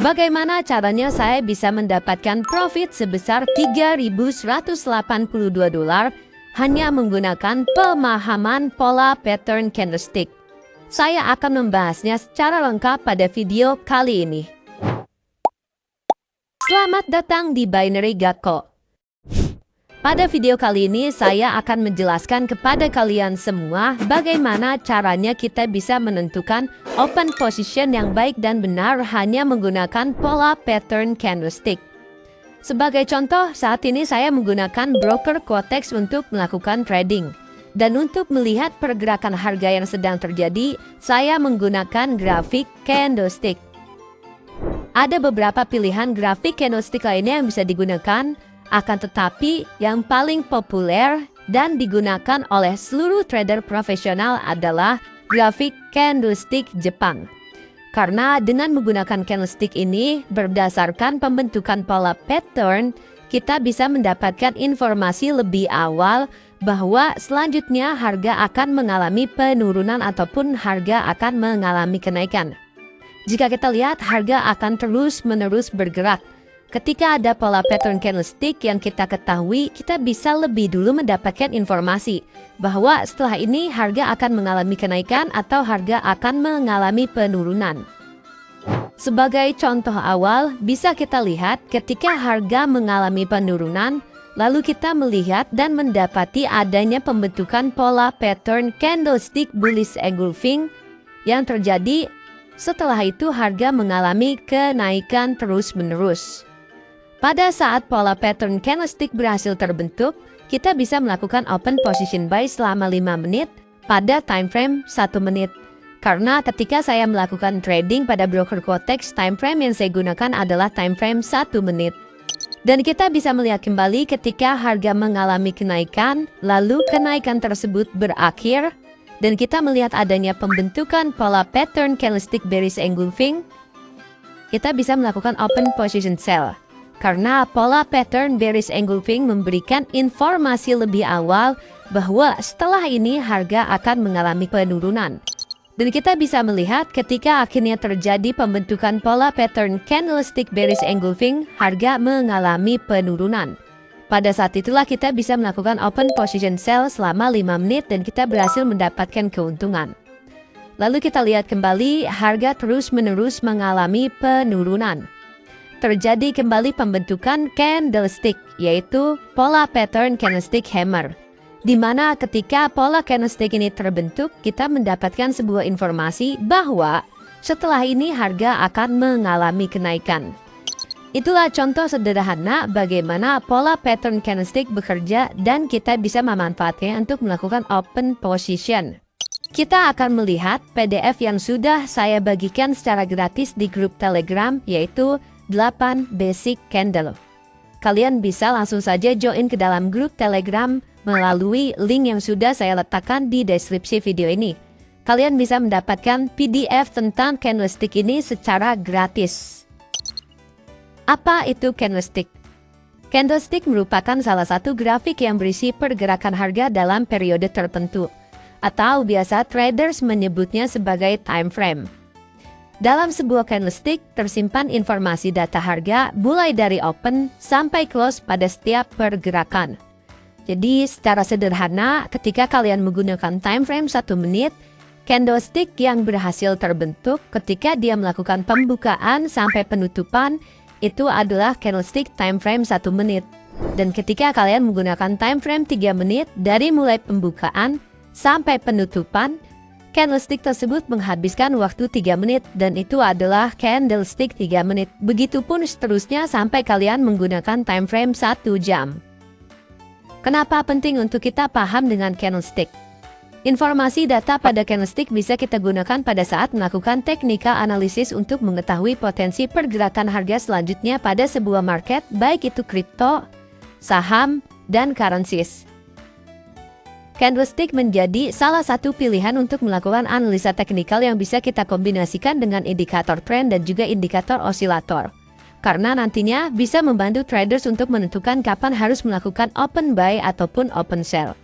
Bagaimana caranya saya bisa mendapatkan profit sebesar $3.182 hanya menggunakan pemahaman pola pattern candlestick? Saya akan membahasnya secara lengkap pada video kali ini. Selamat datang di Binary Gakko. Pada video kali ini saya akan menjelaskan kepada kalian semua bagaimana caranya kita bisa menentukan open position yang baik dan benar hanya menggunakan pola pattern candlestick. Sebagai contoh, saat ini saya menggunakan broker Quotex untuk melakukan trading. Dan untuk melihat pergerakan harga yang sedang terjadi, saya menggunakan grafik candlestick. Ada beberapa pilihan grafik candlestick lainnya yang bisa digunakan. Akan tetapi, yang paling populer dan digunakan oleh seluruh trader profesional adalah grafik candlestick Jepang. Karena dengan menggunakan candlestick ini, berdasarkan pembentukan pola pattern, kita bisa mendapatkan informasi lebih awal bahwa selanjutnya harga akan mengalami penurunan ataupun harga akan mengalami kenaikan. Jika kita lihat, harga akan terus-menerus bergerak. Ketika ada pola pattern candlestick yang kita ketahui, kita bisa lebih dulu mendapatkan informasi bahwa setelah ini harga akan mengalami kenaikan atau harga akan mengalami penurunan. Sebagai contoh awal, bisa kita lihat ketika harga mengalami penurunan, lalu kita melihat dan mendapati adanya pembentukan pola pattern candlestick bullish engulfing yang terjadi. Setelah itu harga mengalami kenaikan terus-menerus. Pada saat pola pattern candlestick berhasil terbentuk, kita bisa melakukan open position buy selama 5 menit pada time frame 1 menit. Karena ketika saya melakukan trading pada broker Quotex, time frame yang saya gunakan adalah time frame 1 menit. Dan kita bisa melihat kembali ketika harga mengalami kenaikan, lalu kenaikan tersebut berakhir, dan kita melihat adanya pembentukan pola pattern candlestick bearish engulfing, kita bisa melakukan open position sell. Karena pola pattern bearish engulfing memberikan informasi lebih awal bahwa setelah ini harga akan mengalami penurunan. Dan kita bisa melihat ketika akhirnya terjadi pembentukan pola pattern candlestick bearish engulfing, harga mengalami penurunan. Pada saat itulah kita bisa melakukan open position sell selama 5 menit dan kita berhasil mendapatkan keuntungan. Lalu kita lihat kembali, harga terus-menerus mengalami penurunan. Terjadi kembali pembentukan candlestick, yaitu pola pattern candlestick hammer. Di mana ketika pola candlestick ini terbentuk, kita mendapatkan sebuah informasi bahwa setelah ini harga akan mengalami kenaikan. Itulah contoh sederhana bagaimana pola pattern candlestick bekerja dan kita bisa memanfaatnya untuk melakukan open position. Kita akan melihat PDF yang sudah saya bagikan secara gratis di grup Telegram, yaitu 8 basic candle. Kalian bisa langsung saja join ke dalam grup Telegram melalui link yang sudah saya letakkan di deskripsi video ini. Kalian bisa mendapatkan PDF tentang candlestick ini secara gratis. Apa itu candlestick? Candlestick merupakan salah satu grafik yang berisi pergerakan harga dalam periode tertentu, atau biasa traders menyebutnya sebagai time frame. Dalam sebuah candlestick tersimpan informasi data harga mulai dari open sampai close pada setiap pergerakan. Jadi secara sederhana, ketika kalian menggunakan time frame 1 menit, candlestick yang berhasil terbentuk ketika dia melakukan pembukaan sampai penutupan itu adalah candlestick time frame 1 menit. Dan ketika kalian menggunakan time frame 3 menit dari mulai pembukaan sampai penutupan, candlestick tersebut menghabiskan waktu 3 menit dan itu adalah candlestick 3 menit. Begitupun seterusnya sampai kalian menggunakan time frame 1 jam. Kenapa penting untuk kita paham dengan candlestick? Informasi data pada candlestick bisa kita gunakan pada saat melakukan technical analysis untuk mengetahui potensi pergerakan harga selanjutnya pada sebuah market, baik itu kripto, saham, dan currencies. Candlestick menjadi salah satu pilihan untuk melakukan analisa teknikal yang bisa kita kombinasikan dengan indikator tren dan juga indikator osilator. Karena nantinya bisa membantu traders untuk menentukan kapan harus melakukan open buy ataupun open sell.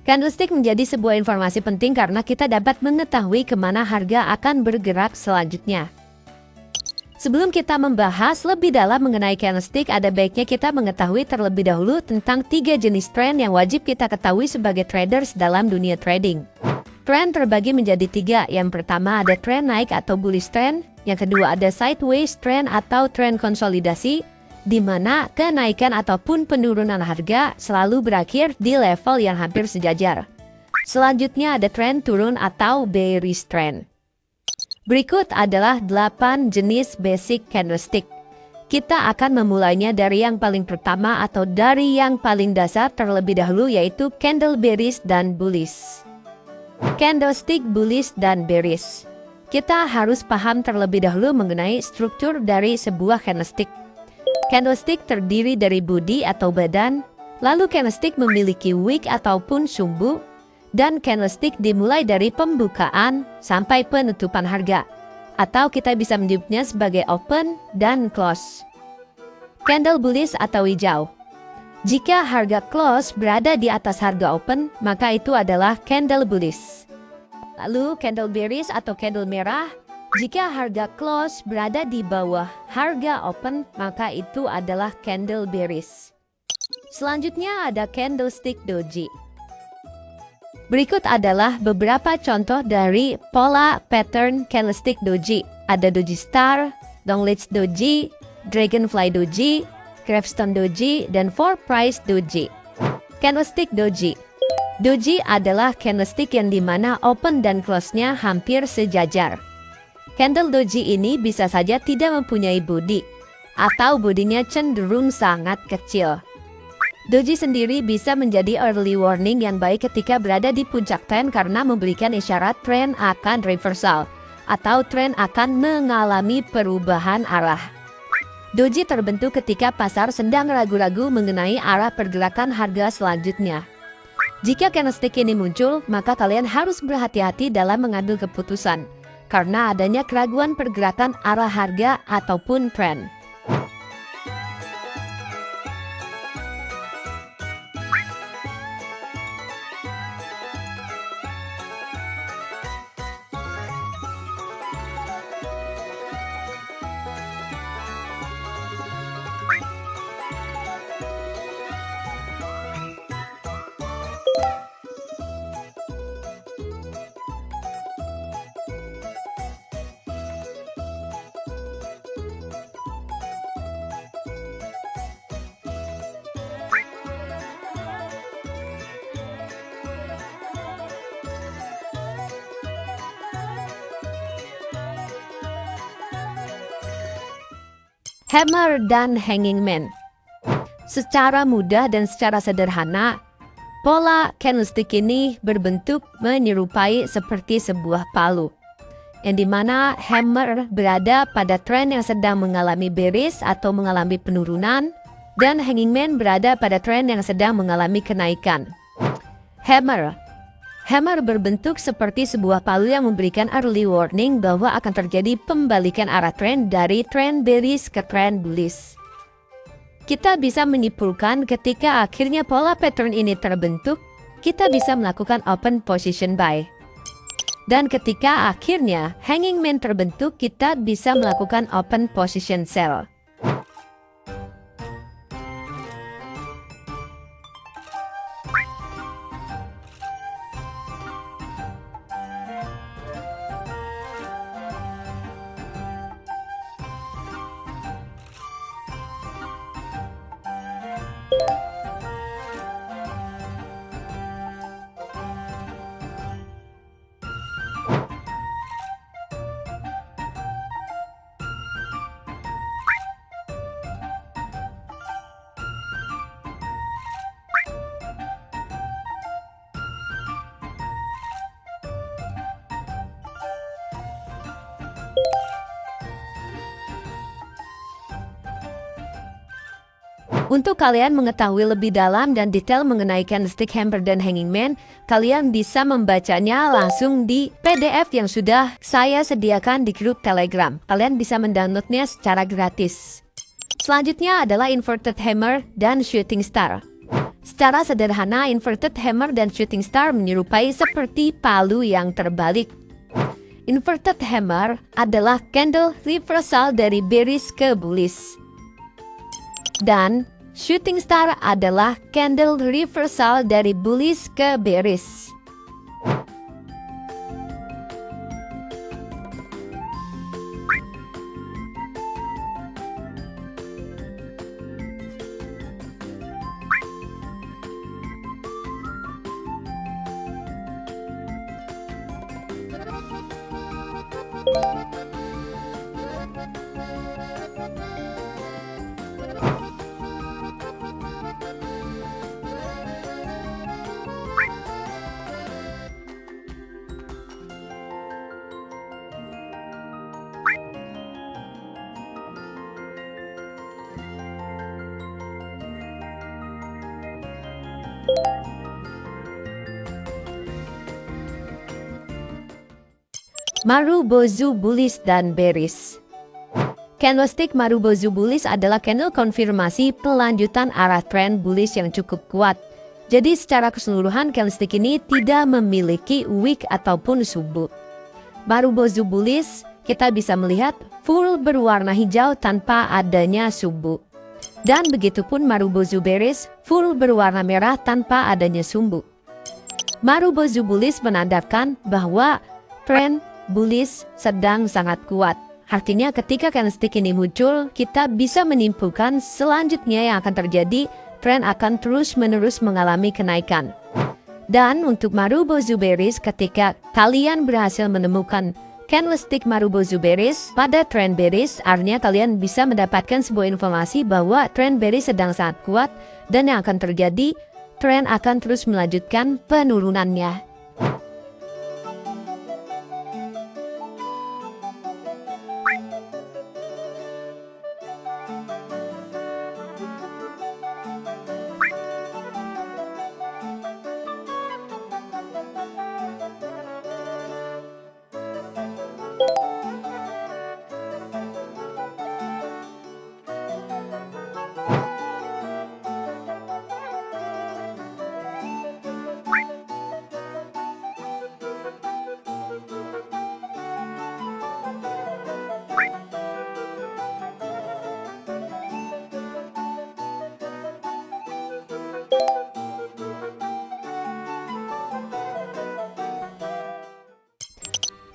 Candlestick menjadi sebuah informasi penting karena kita dapat mengetahui kemana harga akan bergerak selanjutnya. Sebelum kita membahas lebih dalam mengenai candlestick, ada baiknya kita mengetahui terlebih dahulu tentang 3 jenis tren yang wajib kita ketahui sebagai traders dalam dunia trading. Tren terbagi menjadi 3. Yang pertama ada tren naik atau bullish trend. Yang kedua ada sideways trend atau tren konsolidasi, di mana kenaikan ataupun penurunan harga selalu berakhir di level yang hampir sejajar. Selanjutnya ada tren turun atau bearish trend. Berikut adalah 8 jenis basic candlestick. Kita akan memulainya dari yang paling pertama atau dari yang paling dasar terlebih dahulu, yaitu candle bearish dan bullish. Candlestick bullish dan bearish. Kita harus paham terlebih dahulu mengenai struktur dari sebuah candlestick. Candlestick terdiri dari body atau badan, lalu candlestick memiliki wick ataupun sumbu, dan candlestick dimulai dari pembukaan sampai penutupan harga, atau kita bisa menyebutnya sebagai open dan close. Candle bullish atau hijau. Jika harga close berada di atas harga open, maka itu adalah candle bullish. Lalu candle bearish atau candle merah. Jika harga close berada di bawah harga open, maka itu adalah candle bearish. Selanjutnya ada candlestick doji. Berikut adalah beberapa contoh dari pola pattern candlestick doji. Ada doji star, longleaf doji, dragonfly doji, gravestone doji, dan four price doji. Candlestick doji. Doji adalah candlestick yang dimana open dan close-nya hampir sejajar. Candle doji ini bisa saja tidak mempunyai body, atau bodinya cenderung sangat kecil. Doji sendiri bisa menjadi early warning yang baik ketika berada di puncak tren karena memberikan isyarat tren akan reversal atau tren akan mengalami perubahan arah. Doji terbentuk ketika pasar sedang ragu-ragu mengenai arah pergerakan harga selanjutnya. Jika candlestick ini muncul, maka kalian harus berhati-hati dalam mengambil keputusan karena adanya keraguan pergerakan arah harga ataupun tren. Hammer dan hanging man. Secara mudah dan secara sederhana, pola candlestick ini berbentuk menyerupai seperti sebuah palu, yang dimana hammer berada pada tren yang sedang mengalami bearish atau mengalami penurunan, dan hanging man berada pada tren yang sedang mengalami kenaikan. Hammer berbentuk seperti sebuah palu yang memberikan early warning bahwa akan terjadi pembalikan arah tren dari tren bearish ke tren bullish. Kita bisa menyimpulkan ketika akhirnya pola pattern ini terbentuk, kita bisa melakukan open position buy. Dan ketika akhirnya hanging man terbentuk, kita bisa melakukan open position sell. Untuk kalian mengetahui lebih dalam dan detail mengenai candlestick hammer dan hanging man, kalian bisa membacanya langsung di PDF yang sudah saya sediakan di grup Telegram. Kalian bisa mendownloadnya secara gratis. Selanjutnya adalah inverted hammer dan shooting star. Secara sederhana, inverted hammer dan shooting star menyerupai seperti palu yang terbalik. Inverted hammer adalah candle reversal dari bearish ke bullish. Dan shooting star adalah candle reversal dari bullish ke bearish. Marubozu bullish dan bearish. Candlestick Marubozu bullish adalah candle konfirmasi pelanjutan arah tren bullish yang cukup kuat. Jadi secara keseluruhan candlestick ini tidak memiliki wick ataupun subuh. Marubozu bullish kita bisa melihat full berwarna hijau tanpa adanya subuh. Dan begitupun Marubozu bearish full berwarna merah tanpa adanya sumbu. Marubozu bullish menandakan bahwa tren bullish sedang sangat kuat. Artinya ketika candlestick ini muncul, kita bisa menyimpulkan selanjutnya yang akan terjadi, tren akan terus-menerus mengalami kenaikan. Dan untuk Marubozu bearish, ketika kalian berhasil menemukan candlestick Marubozu bearish pada tren bearish, artinya kalian bisa mendapatkan sebuah informasi bahwa tren bearish sedang sangat kuat dan yang akan terjadi, tren akan terus melanjutkan penurunannya.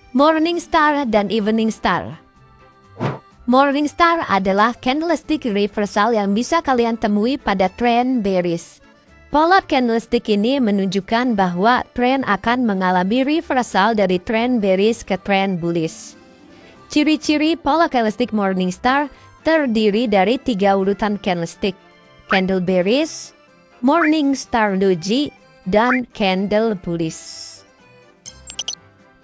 Morning Star dan Evening Star. Morning Star adalah candlestick reversal yang bisa kalian temui pada tren bearish. Pola candlestick ini menunjukkan bahwa tren akan mengalami reversal dari tren bearish ke tren bullish. Ciri-ciri pola candlestick Morning Star terdiri dari 3 urutan candlestick: candle bearish, Morning Star doji, dan candle bullish.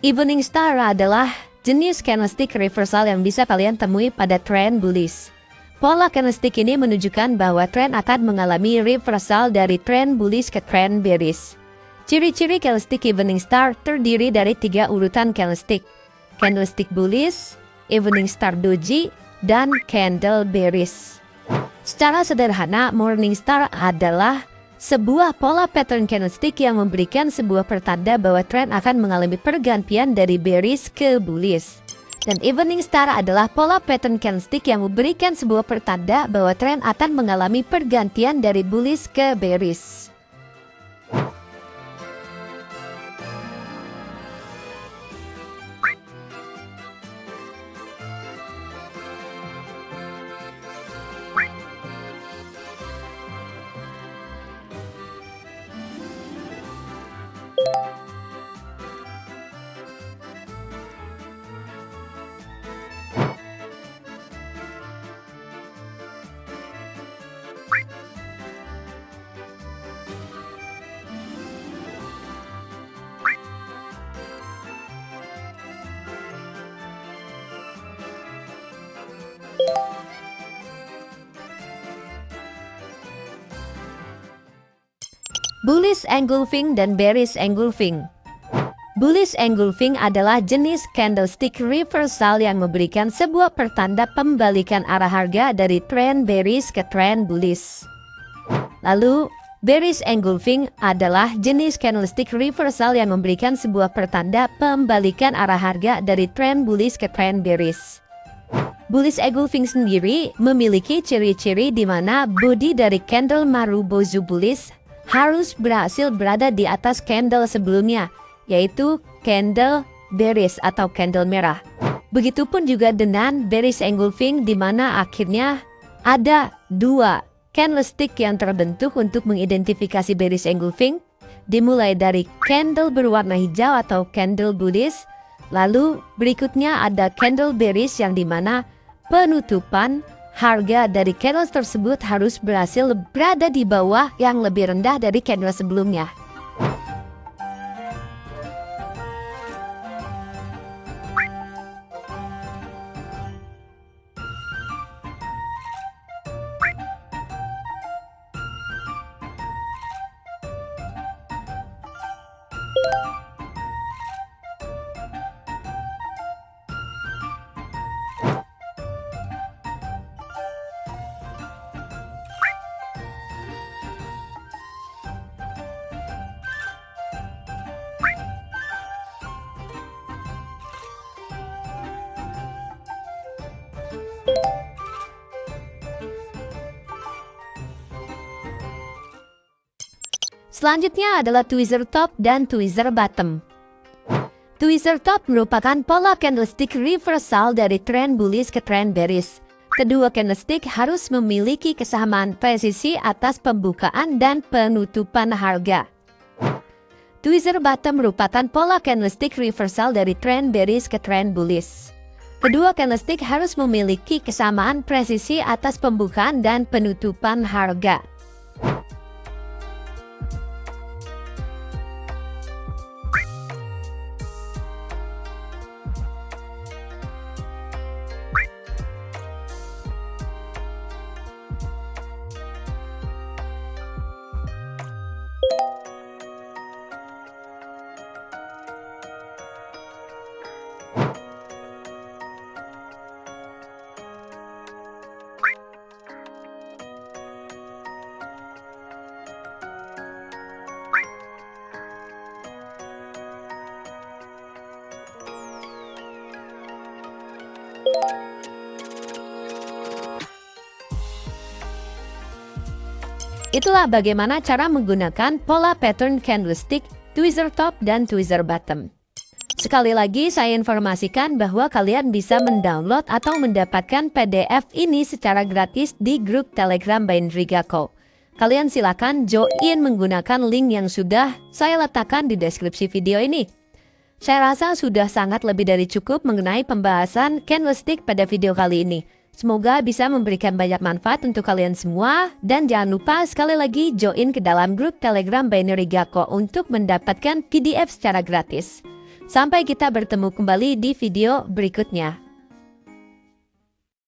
Evening Star adalah jenis candlestick reversal yang bisa kalian temui pada tren bullish. Pola candlestick ini menunjukkan bahwa tren akan mengalami reversal dari tren bullish ke tren bearish. Ciri-ciri candlestick Evening Star terdiri dari 3 urutan candlestick: candlestick bullish, Evening Star doji, dan candle bearish. Secara sederhana, Morning Star adalah sebuah pola pattern candlestick yang memberikan sebuah pertanda bahwa tren akan mengalami pergantian dari bearish ke bullish. Dan Evening Star adalah pola pattern candlestick yang memberikan sebuah pertanda bahwa tren akan mengalami pergantian dari bullish ke bearish. Bullish engulfing dan bearish engulfing. Bullish engulfing adalah jenis candlestick reversal yang memberikan sebuah pertanda pembalikan arah harga dari tren bearish ke tren bullish. Lalu, Bearish engulfing adalah jenis candlestick reversal yang memberikan sebuah pertanda pembalikan arah harga dari tren bullish ke tren bearish. Bullish engulfing sendiri memiliki ciri-ciri di mana bodi dari candle Marubozu bullish harus berhasil berada di atas candle sebelumnya, yaitu candle bearish atau candle merah. Begitupun juga dengan bearish engulfing di mana akhirnya ada dua candlestick yang terbentuk untuk mengidentifikasi bearish engulfing, dimulai dari candle berwarna hijau atau candle bullish, lalu berikutnya ada candle bearish yang dimana penutupan harga dari candle tersebut harus berhasil berada di bawah yang lebih rendah dari candle sebelumnya. Selanjutnya adalah tweezer top dan tweezer bottom. Tweezer top merupakan pola candlestick reversal dari tren bullish ke tren bearish. Kedua candlestick harus memiliki kesamaan presisi atas pembukaan dan penutupan harga. Tweezer bottom merupakan pola candlestick reversal dari tren bearish ke tren bullish. Kedua candlestick harus memiliki kesamaan presisi atas pembukaan dan penutupan harga. Itulah bagaimana cara menggunakan pola pattern candlestick, tweezer top dan tweezer bottom. Sekali lagi saya informasikan bahwa kalian bisa mendownload atau mendapatkan PDF ini secara gratis di grup Telegram Binary Gakko. Kalian silakan join menggunakan link yang sudah saya letakkan di deskripsi video ini. Saya rasa sudah sangat lebih dari cukup mengenai pembahasan candlestick pada video kali ini. Semoga bisa memberikan banyak manfaat untuk kalian semua. Dan jangan lupa sekali lagi join ke dalam grup Telegram Binary Gakko untuk mendapatkan PDF secara gratis. Sampai kita bertemu kembali di video berikutnya.